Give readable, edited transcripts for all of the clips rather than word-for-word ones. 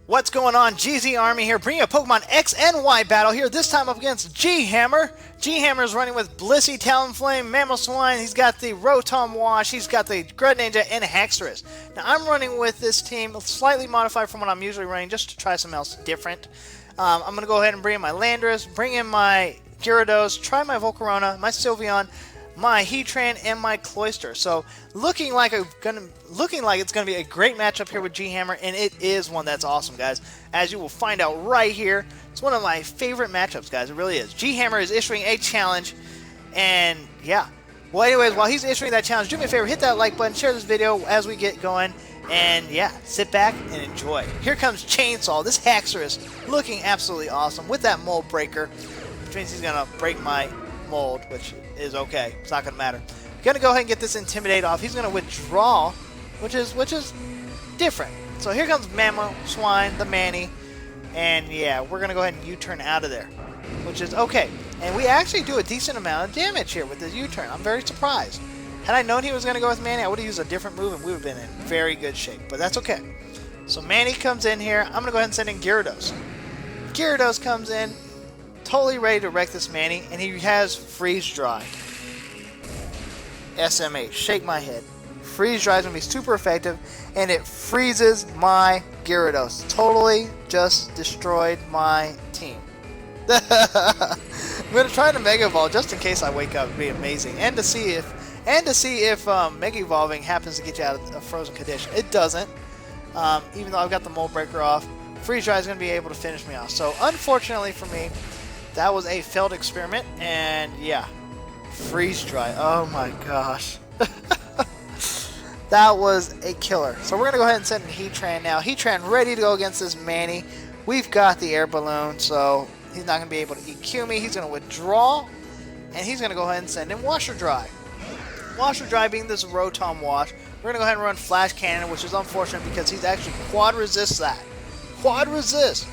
What's going on? GHammer Army here, bringing a Pokemon X and Y battle here, this time up against GHammer. GHammer is running with Blissey, Talonflame, Mamoswine, he's got the Rotom Wash, he's got the Greninja, and Haxorus. Now I'm running with this team, slightly modified from what I'm usually running, just to try something else different. I'm going to go ahead and bring in my Landorus, bring in my Gyarados, try my Volcarona, my Sylveon, my Heatran, and my Cloyster. So looking like it's gonna be a great matchup here with GHammer, and it is one that's awesome, guys. As you will find out right here, it's one of my favorite matchups, guys. It really is. GHammer is issuing a challenge, and yeah. Well, anyways, while he's issuing that challenge, do me a favor, hit that like button, share this video as we get going, and yeah, sit back and enjoy. Here comes Chainsaw. This Haxorus looking absolutely awesome with that Mold Breaker, which means he's gonna break my mold, which is okay. It's not going to matter. Gonna go ahead and get this Intimidate off. He's going to withdraw, which is different. So here comes Mamoswine, the Manny, and yeah, we're going to go ahead and U-turn out of there, which is okay. And we actually do a decent amount of damage here with this U-turn. I'm very surprised. Had I known he was going to go with Manny, I would have used a different move and we would have been in very good shape, but that's okay. So Manny comes in here. I'm going to go ahead and send in Gyarados. Gyarados comes in, totally ready to wreck this Manny, and he has Freeze Dry. SMH, shake my head. Freeze Dry is going to be super effective, and it freezes my Gyarados. Totally just destroyed my team. I'm going to try to Mega Evolve just in case I wake up. It'd be amazing, and to see if Mega Evolving happens to get you out of a frozen condition. It doesn't, even though I've got the Mold Breaker off. Freeze Dry is going to be able to finish me off. So unfortunately for me, that was a failed experiment, and yeah, Freeze Dry. Oh my gosh. That was a killer. So we're going to go ahead and send in Heatran now. Heatran ready to go against this Manny. We've got the Air Balloon, so he's not going to be able to EQ me. He's going to withdraw, and he's going to go ahead and send in Washer Dry. Washer Dry being this Rotom Wash. We're going to go ahead and run Flash Cannon, which is unfortunate because he's actually Quad Resist that. Quad Resist!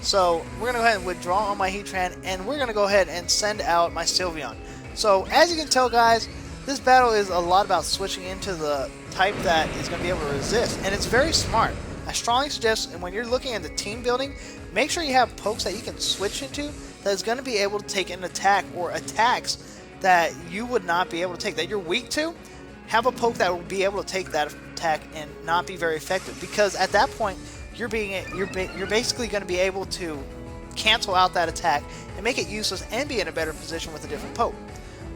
So we're going to go ahead and withdraw on my Heatran, and we're going to go ahead and send out my Sylveon. So as you can tell, guys, this battle is a lot about switching into the type that is going to be able to resist, and it's very smart. I strongly suggest, and when you're looking at the team building, make sure you have pokes that you can switch into that is going to be able to take an attack or attacks that you would not be able to take, that you're weak to. Have a poke that will be able to take that attack and not be very effective, because at that point, you're basically going to be able to cancel out that attack and make it useless and be in a better position with a different poke.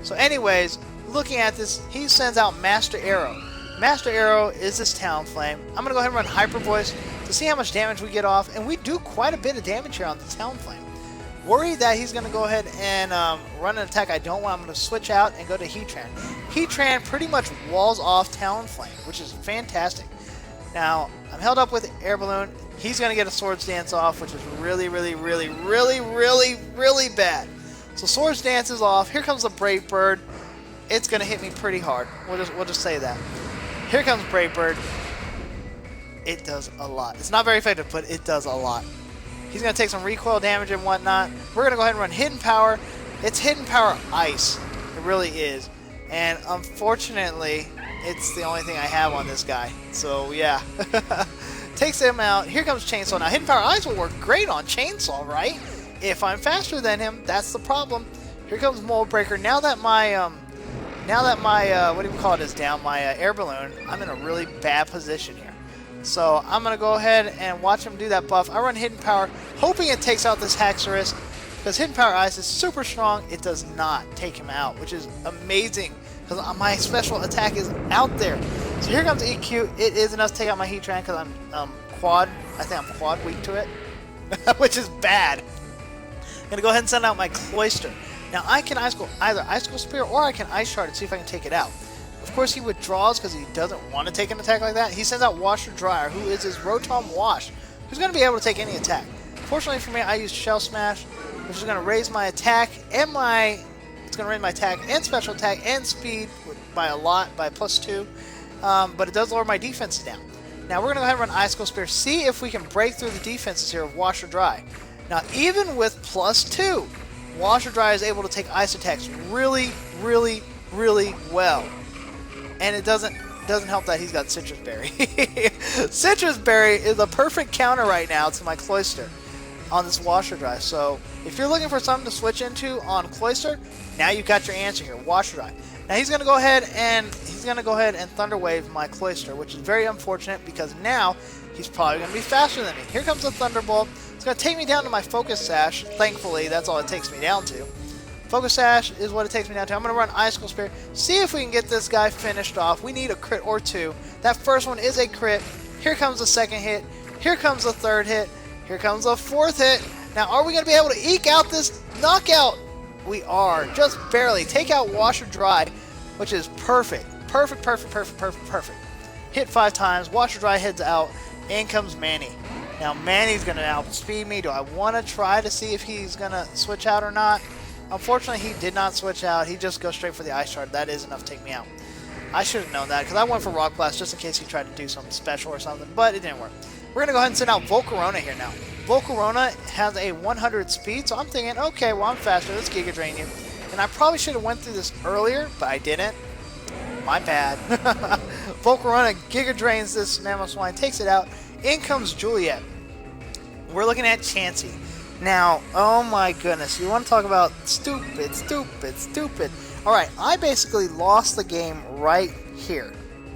So anyways, looking at this, he sends out Master Arrow. Master Arrow is this Talonflame. I'm going to go ahead and run Hyper Voice to see how much damage we get off, and we do quite a bit of damage here on the Talonflame. Worried that he's going to go ahead and run an attack I don't want, I'm going to switch out and go to Heatran. Heatran pretty much walls off Talonflame, which is fantastic. Now, I'm held up with Air Balloon. He's going to get a Swords Dance off, which is really bad. So Swords Dance is off. Here comes the Brave Bird. It's going to hit me pretty hard. We'll just say that. Here comes Brave Bird. It does a lot. It's not very effective, but it does a lot. He's going to take some recoil damage and whatnot. We're going to go ahead and run Hidden Power. It's Hidden Power Ice. It really is. And unfortunately, it's the only thing I have on this guy. So yeah. Takes him out. Here comes Chainsaw. Now Hidden Power Ice will work great on Chainsaw, right? If I'm faster than him, that's the problem. Here comes Mold Breaker. Now that my what do you call it is down, my Air Balloon, I'm in a really bad position here. So I'm gonna go ahead and watch him do that buff. I run Hidden Power, hoping it takes out this Haxorus, because Hidden Power Ice is super strong. It does not take him out, which is amazing, because my special attack is out there. So here comes EQ. It is enough to take out my Heatran, because I'm quad. I think I'm quad weak to it, which is bad. I'm gonna go ahead and send out my Cloyster. Now I can either Icicle Spear or I can Ice Shard and see if I can take it out. Of course he withdraws because he doesn't want to take an attack like that. He sends out Washer Dryer, who is his Rotom Wash, who's going to be able to take any attack. Fortunately for me, I used Shell Smash, which is going to raise my attack and it's going to raise my attack and special attack and speed by a lot, by +2. But it does lower my defenses down. Now we're going to go ahead and run Icicle Spear, see if we can break through the defenses here of Washer Dry. Now even with +2, Washer Dry is able to take ice attacks really well. And it doesn't doesn't help that he's got Citrus Berry. Citrus Berry is a perfect counter right now to my Cloyster on this washer dry. So if you're looking for something to switch into on Cloyster, now you've got your answer here, washer dry. Now he's gonna go ahead and Thunder Wave my Cloyster, which is very unfortunate because now he's probably gonna be faster than me. Here comes the Thunderbolt. It's gonna take me down to my Focus Sash. Thankfully, that's all it takes me down to. Focus Sash is what it takes me down to. I'm gonna run Icicle Spear. See if we can get this guy finished off. We need a crit or two. That first one is a crit. Here comes the second hit. Here comes the third hit. Here comes the fourth hit. Now, are we going to be able to eke out this knockout? We are. Just barely. Take out Washer Dry, which is perfect. Perfect, perfect, perfect, perfect, perfect. Hit 5 times. Washer Dry heads out. In comes Manny. Now, Manny's going to outspeed me. Do I want to try to see if he's going to switch out or not? Unfortunately, he did not switch out. He just goes straight for the Ice Shard. That is enough to take me out. I should have known that because I went for Rock Blast just in case he tried to do something special or something, but it didn't work. We're going to go ahead and send out Volcarona here now. Volcarona has a 100 speed, so I'm thinking, okay, well, I'm faster. Let's Giga Drain you. And I probably should have went through this earlier, but I didn't. My bad. Volcarona Giga Drains this Mamoswine, takes it out. In comes Juliet. We're looking at Chansey. Now, oh my goodness, you want to talk about stupid, stupid, stupid. Alright, I basically lost the game right here.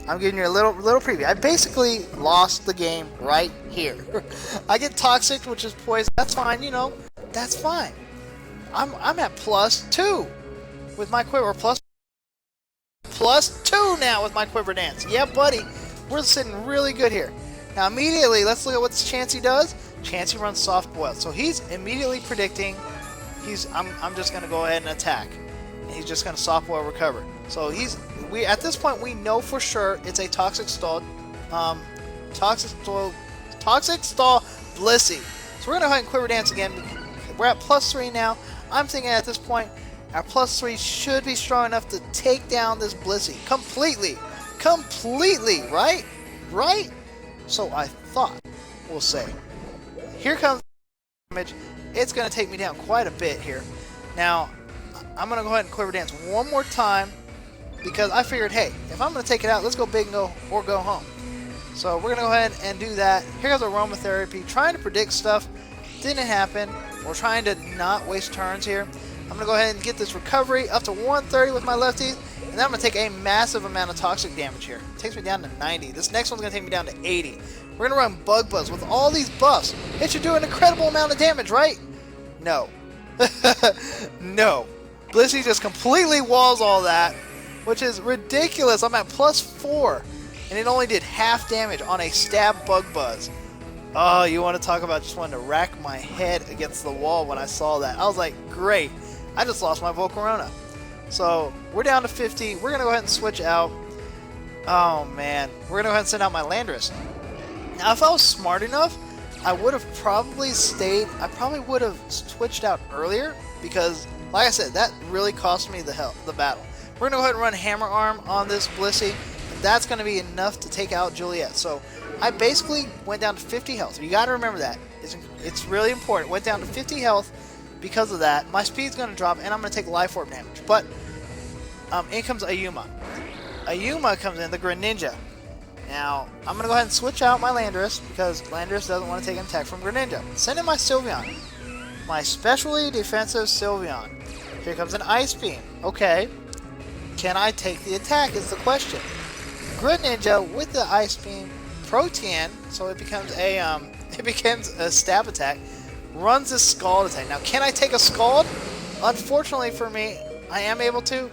I'm giving you a little preview. I basically lost the game right here. I get Toxic, which is poison. That's fine, you know. That's fine. I'm at +2 with my Quiver. +2 now with my Quiver Dance. Yeah, buddy. We're sitting really good here. Now, immediately, let's look at what this Chansey does. Chansey runs Soft Boil. So he's immediately predicting I'm just going to go ahead and attack. And he's just going to Soft Boil recover. So at this point we know for sure it's a Toxic Stall Blissey. So we're going to go ahead and Quiver Dance again. We're at +3 now. I'm thinking at this point our +3 should be strong enough to take down this Blissey completely. Completely, right? Right? So I thought, we'll say. Here comes damage. It's going to take me down quite a bit here. Now, I'm going to go ahead and Quiver Dance one more time because I figured, hey, if I'm going to take it out, let's go big and go home. So we're going to go ahead and do that. Here goes Aromatherapy. Trying to predict stuff. Didn't happen. We're trying to not waste turns here. I'm going to go ahead and get this recovery up to 130 with my lefties. And then I'm going to take a massive amount of toxic damage here. It takes me down to 90. This next one's going to take me down to 80. We're going to run Bug Buzz with all these buffs. It should do an incredible amount of damage, right? No. No. Blissey just completely walls all that, which is ridiculous. I'm at +4, and it only did half damage on a stab Bug Buzz. Oh, you want to talk about just wanting to rack my head against the wall when I saw that. I was like, great. I just lost my Volcarona. So, we're down to 50. We're going to go ahead and switch out. Oh, man. We're going to go ahead and send out my Landorus. Now, if I was smart enough, I would have probably stayed. I probably would have switched out earlier because, like I said, that really cost me the battle. We're going to go ahead and run Hammer Arm on this Blissey. And that's going to be enough to take out Juliet. So, I basically went down to 50 health. You got to remember that. It's really important. Went down to 50 health because of that. My speed's going to drop, and I'm going to take Life Orb damage. But, in comes Ayuma. Ayuma comes in, the Greninja. Now, I'm going to go ahead and switch out my Landorus because Landorus doesn't want to take an attack from Greninja. Send in my Sylveon. My specially defensive Sylveon. Here comes an Ice Beam. Okay. Can I take the attack is the question. Greninja with the Ice Beam, Protean, so it becomes a stab attack, runs a Scald attack. Now, can I take a Scald? Unfortunately for me, I am able to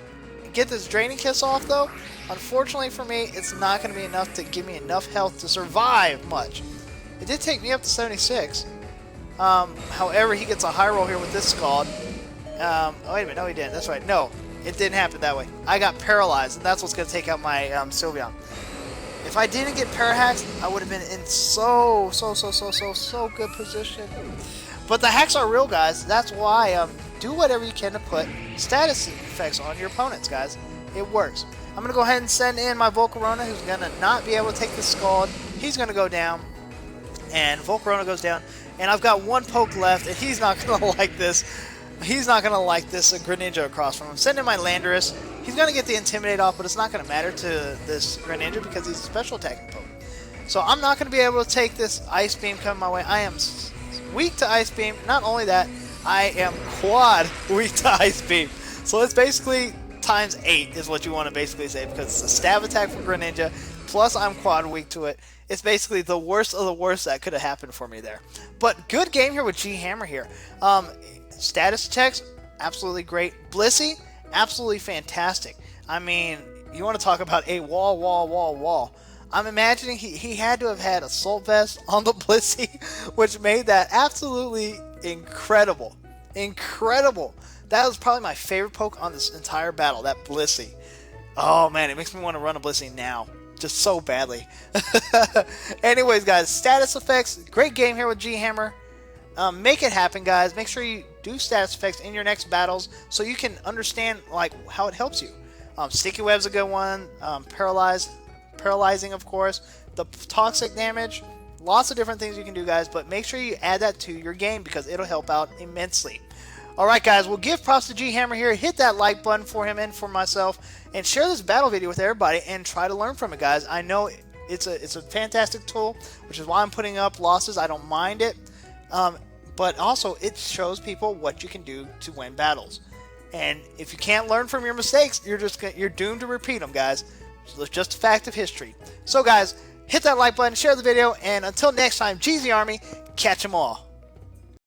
get this Draining Kiss off though. Unfortunately for me, it's not going to be enough to give me enough health to survive much. It did take me up to 76. However, he gets a high roll here with this Scald. Oh, wait a minute. No, he didn't. That's right. No, it didn't happen that way. I got paralyzed, and that's what's going to take out my Sylveon. If I didn't get Parahaxed, I would have been in so good position. But the hacks are real, guys. That's why do whatever you can to put status effects on your opponents, guys. It works. I'm going to go ahead and send in my Volcarona, who's going to not be able to take the Scald. He's going to go down, and Volcarona goes down. And I've got one poke left, and he's not going to like this. He's not going to like this Greninja across from him. Send in my Landorus. He's going to get the Intimidate off, but it's not going to matter to this Greninja because he's a special attacking Poke. So I'm not going to be able to take this Ice Beam coming my way. I am weak to Ice Beam. Not only that, I am quad weak to Ice Beam. So it's basically times 8 is what you want to basically say, because it's a stab attack for Greninja, plus I'm quad weak to it. It's basically the worst of the worst that could have happened for me there. But good game here with GHammer here. Status checks, absolutely great. Blissey, absolutely fantastic. I mean, you want to talk about a wall. I'm imagining he had to have had Assault Vest on the Blissey, which made that absolutely incredible. Incredible. That was probably my favorite poke on this entire battle, that Blissey. Oh man, it makes me want to run a Blissey now. Just so badly. Anyways, guys, status effects. Great game here with GHammer. Make it happen, guys. Make sure you do status effects in your next battles so you can understand like how it helps you. Sticky Web's a good one. Paralyzing, of course. The toxic damage. Lots of different things you can do, guys. But make sure you add that to your game because it'll help out immensely. Alright, guys. We'll give props to GHammer here. Hit that like button for him and for myself. And share this battle video with everybody and try to learn from it, guys. I know it's a fantastic tool, which is why I'm putting up losses. I don't mind it. But also, it shows people what you can do to win battles. And if you can't learn from your mistakes, you're doomed to repeat them, guys. So it's just a fact of history. So, guys, hit that like button, share the video, and until next time, GHammer Army, catch 'em all.